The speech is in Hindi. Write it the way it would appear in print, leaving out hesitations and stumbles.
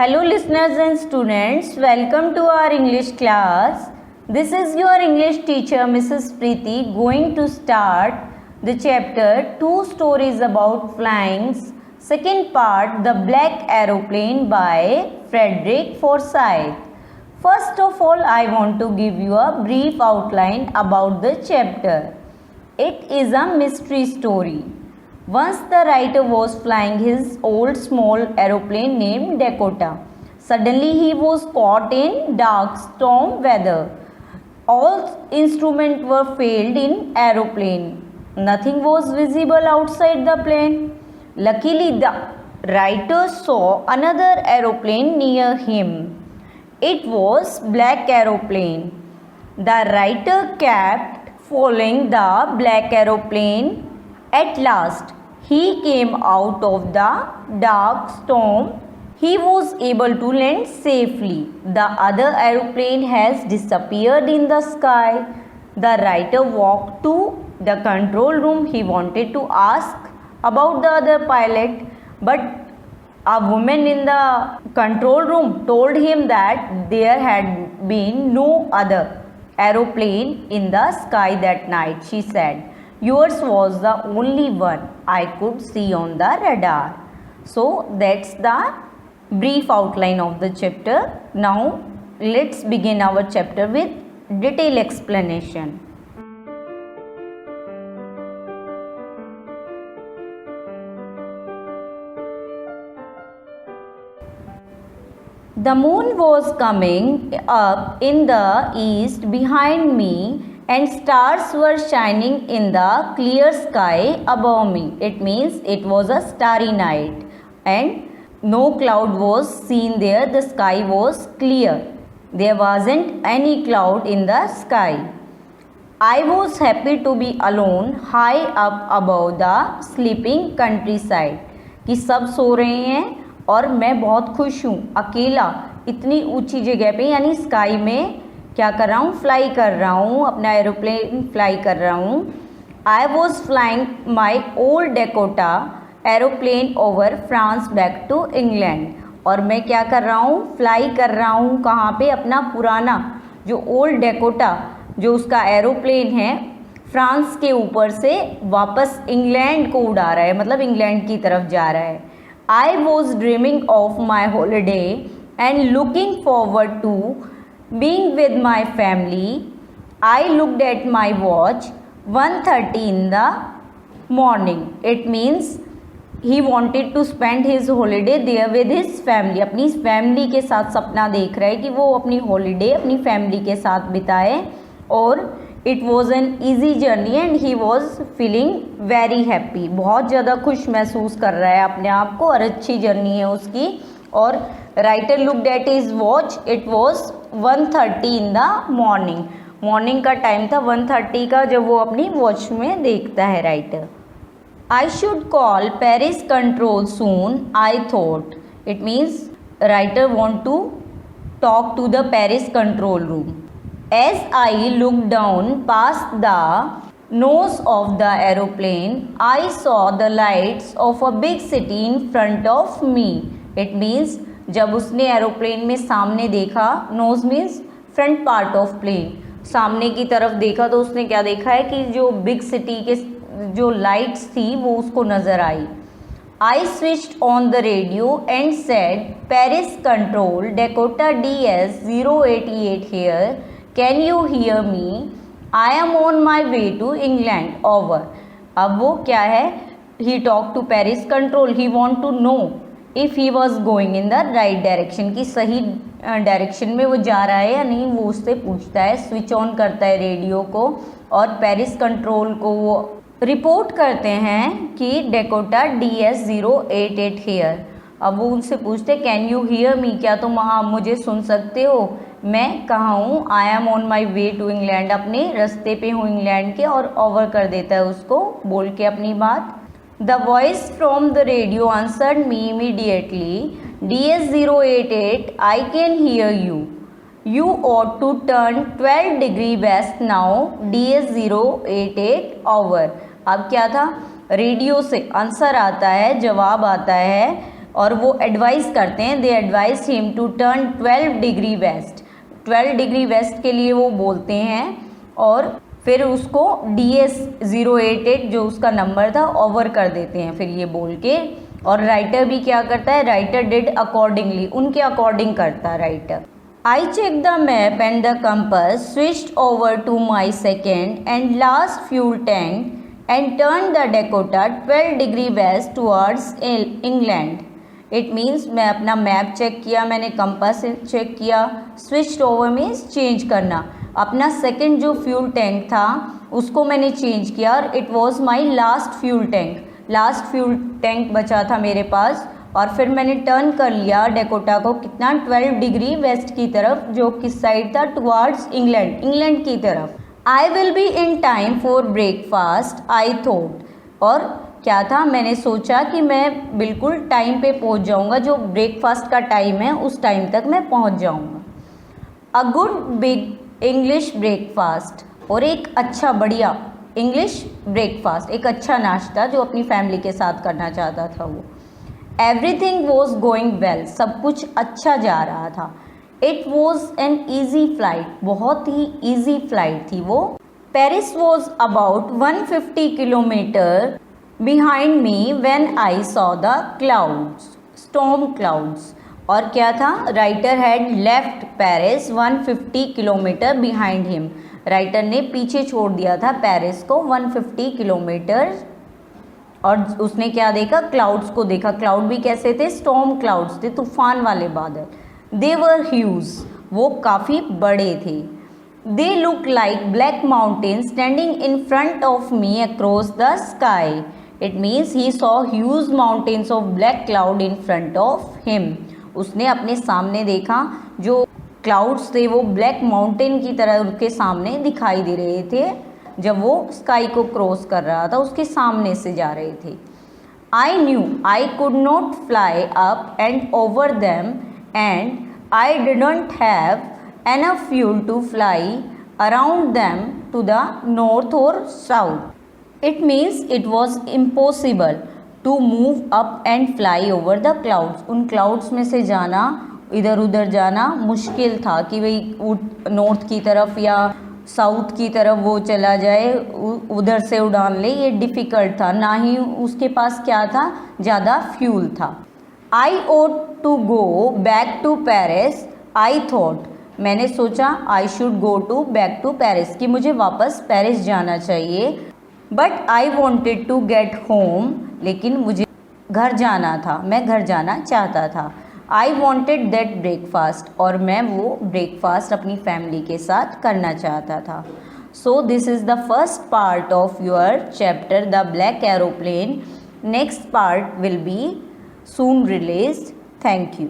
Hello listeners and students, welcome to our English class. This is your English teacher Mrs. Preeti going to start the chapter 2 stories about flyings. Second part, The Black Aeroplane by Frederick Forsyth. First of all, I want to give you a brief outline about the chapter. It is a mystery story. Once the writer was flying his old small aeroplane named Dakota. Suddenly he was caught in dark storm weather. All instruments were failed in aeroplane. Nothing was visible outside the plane. Luckily the writer saw another aeroplane near him. It was black aeroplane. The writer kept following the black aeroplane. At last, he came out of the dark storm. He was able to land safely. The other aeroplane has disappeared in the sky. The writer walked to the control room. He wanted to ask about the other pilot, but a woman in the control room told him that there had been no other aeroplane in the sky that night. She said, "Yours was the only one I could see on the radar." So that's the brief outline of the chapter. Now let's begin our chapter with detailed explanation. The moon was coming up in the east behind me, and stars were shining in the clear sky above me. It means it was a starry night and no cloud was seen there. The sky was clear. There wasn't any cloud in the sky. I was happy to be alone high up above the sleeping countryside. कि सब सो रहे हैं और मैं बहुत खुश हूँ अकेला इतनी ऊंची जगह पे यानी स्काई में क्या कर रहा हूँ, फ्लाई कर रहा हूँ, अपना एरोप्लेन फ्लाई कर रहा हूँ. I was flying my old Dakota aeroplane over France back to England. और मैं क्या कर रहा हूँ, फ्लाई कर रहा हूँ कहाँ पे, अपना पुराना जो ओल्ड डेकोटा जो उसका एरोप्लेन है फ्रांस के ऊपर से वापस इंग्लैंड को उड़ा रहा है, मतलब इंग्लैंड की तरफ जा रहा है. I was dreaming of my holiday and looking forward to being with my family. I looked at my watch, 1:30 in the morning. It means he wanted to spend his holiday there with his family. अपनी फैमिली के साथ सपना देख रहा है कि वो अपनी हॉलीडे अपनी फैमिली के साथ बिताए. और it was an easy journey and he was feeling very happy. बहुत ज़्यादा खुश महसूस कर रहा है अपने आप को और अच्छी जर्नी है उसकी. और writer looked at his watch. It was 1:30 in the morning. Morning का टाइम था 1:30 का जब वो अपनी वॉच में देखता है writer. I should call Paris control soon I thought. It means writer want to talk to the Paris control room. As I look down past the nose of the aeroplane, I saw the lights of a big city in front of me. It means जब उसने एरोप्लेन में सामने देखा, nose means front part of plane, सामने की तरफ देखा तो उसने क्या देखा है कि जो बिग सिटी के जो लाइट्स थी वो उसको नज़र आई. I switched on the radio and said, Paris control Dakota DS-088 here, can you hear me, I am on my way to England, over. अब वो क्या है, he talk to Paris control, he want to know if he was going in the right direction, की सही डायरेक्शन में वो जा रहा है या नहीं, वो उससे पूछता है. स्विच ऑन करता है रेडियो को और पेरिस कंट्रोल को वो रिपोर्ट करते हैं कि डेकोटा DS-088 हेयर. अब वो उनसे पूछते कैन यू हियर मी, क्या तुम वहाँ मुझे सुन सकते हो, मैं कहाँ हूँ. I am on my way to England, अपने रास्ते पे हूँ इंग्लैंड के, और ओवर कर देता है उसको बोल के अपनी बात. The voice from the radio answered me immediately. DS-088, I can hear you. You ought to turn 12 degree west now. DS-088, over. अब क्या था, रेडियो से आंसर आता है, जवाब आता है और वो एडवाइस करते हैं, they advise him to turn 12 degree west. 12 degree west के लिए वो बोलते हैं और फिर उसको DS-088 जो उसका नंबर था ओवर कर देते हैं फिर ये बोल के। और राइटर भी क्या करता है, राइटर डिड अकॉर्डिंगली, उनके अकॉर्डिंग करता है writer. I check the map and the compass, switched over to my second and last fuel tank and turned the Dakota 12 degree west towards England. It means मैं अपना मैप चेक किया, मैंने कंपास चेक किया, स्विच्ड ओवर मीन्स चेंज करना, अपना सेकंड जो फ्यूल टैंक था उसको मैंने चेंज किया और it was my last fuel tank, last fuel tank बचा था मेरे पास। और फिर मैंने टर्न कर लिया डेकोटा को कितना, 12 डिग्री वेस्ट की तरफ, जो किस साइड था, टुवार्ड्स इंग्लैंड, इंग्लैंड की तरफ। I will be in time for breakfast I thought, और क्या था, मैंने सोचा कि मैं बिल्कुल टाइम पे पहुंच जाऊंगा, जो ब्रेकफास्ट का टाइम है उस टाइम तक मैं पहुंच जाऊंगा। A good big English breakfast, और एक अच्छा बढ़िया इंग्लिश ब्रेकफास्ट, एक अच्छा नाश्ता जो अपनी फैमिली के साथ करना चाहता था वो। एवरीथिंग वॉज गोइंग वेल, सब कुछ अच्छा जा रहा था। It was an easy flight, बहुत ही ईजी फ्लाइट थी वो। Paris was about 150 kilometre behind me when I saw the clouds, storm clouds. और क्या था, writer had left Paris 150 kilometre behind him, writer ने पीछे छोड़ दिया था पेरिस को 150 किलोमीटर। और उसने क्या देखा, क्लाउड्स को देखा। क्लाउड भी कैसे थे, स्टॉर्म क्लाउड्स थे, तूफान वाले बादल। दे वर ह्यूज, वो काफ़ी बड़े थे। They look like black mountain standing in front of me across the sky. It means he saw huge mountains of black cloud in front of him. उसने अपने सामने देखा, जो क्लाउड्स थे वो ब्लैक माउंटेन की तरह उनके सामने दिखाई दे रहे थे जब वो स्काई को क्रॉस कर रहा था, उसके सामने से जा रहे थे। I knew I could not fly up and over them and I didn't have enough fuel to fly around them to the north or south. It means it was impossible to move up and fly over the clouds. उन clouds में से जाना, इधर उधर जाना मुश्किल था कि भाई नॉर्थ की तरफ या साउथ की तरफ वो चला जाए, उधर से उड़ान ले, ये डिफ़िकल्ट था। ना ही उसके पास क्या था, ज़्यादा फ्यूल था। I ought to go back to Paris I thought, मैंने सोचा I should go to back to Paris, कि मुझे वापस पेरिस जाना चाहिए। But I wanted to get home, लेकिन मुझे घर जाना था, मैं घर जाना चाहता था। आई वॉन्टेड दैट ब्रेकफास्ट, और मैं वो ब्रेकफास्ट अपनी फैमिली के साथ करना चाहता था। So this is the first part of your chapter the black aeroplane. Next part will be soon released. Thank you.